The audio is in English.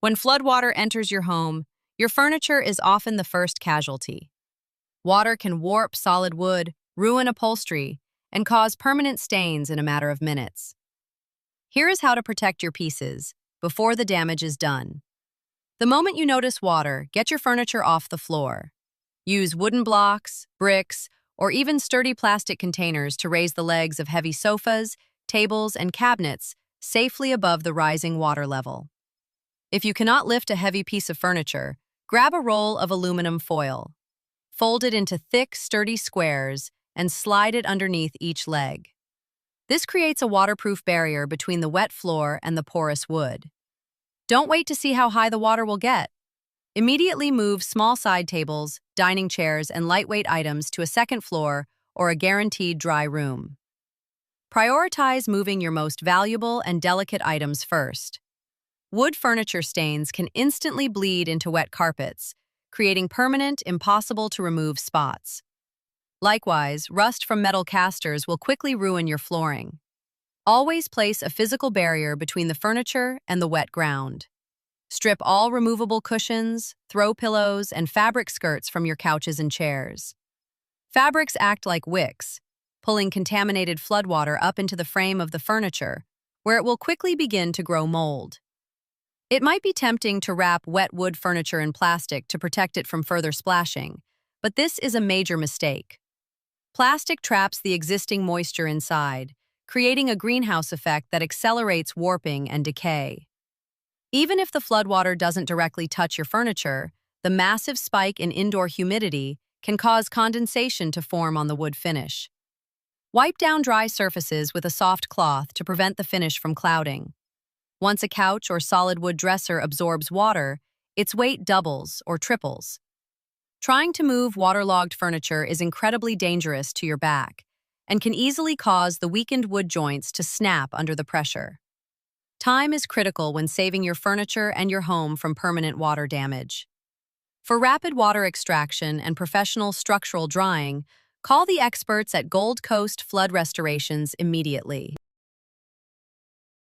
When floodwater enters your home, your furniture is often the first casualty. Water can warp solid wood, ruin upholstery, and cause permanent stains in a matter of minutes. Here is how to protect your pieces before the damage is done. The moment you notice water, get your furniture off the floor. Use wooden blocks, bricks, or even sturdy plastic containers to raise the legs of heavy sofas, tables, and cabinets safely above the rising water level. If you cannot lift a heavy piece of furniture, grab a roll of aluminum foil. Fold it into thick, sturdy squares and slide it underneath each leg. This creates a waterproof barrier between the wet floor and the porous wood. Don't wait to see how high the water will get. Immediately move small side tables, dining chairs, and lightweight items to a second floor or a guaranteed dry room. Prioritize moving your most valuable and delicate items first. Wood furniture stains can instantly bleed into wet carpets, creating permanent, impossible-to-remove spots. Likewise, rust from metal casters will quickly ruin your flooring. Always place a physical barrier between the furniture and the wet ground. Strip all removable cushions, throw pillows, and fabric skirts from your couches and chairs. Fabrics act like wicks, pulling contaminated floodwater up into the frame of the furniture, where it will quickly begin to grow mold. It might be tempting to wrap wet wood furniture in plastic to protect it from further splashing, but this is a major mistake. Plastic traps the existing moisture inside, creating a greenhouse effect that accelerates warping and decay. Even if the floodwater doesn't directly touch your furniture, the massive spike in indoor humidity can cause condensation to form on the wood finish. Wipe down dry surfaces with a soft cloth to prevent the finish from clouding. Once a couch or solid wood dresser absorbs water, its weight doubles or triples. Trying to move waterlogged furniture is incredibly dangerous to your back and can easily cause the weakened wood joints to snap under the pressure. Time is critical when saving your furniture and your home from permanent water damage. For rapid water extraction and professional structural drying, call the experts at Gold Coast Flood Restorations immediately.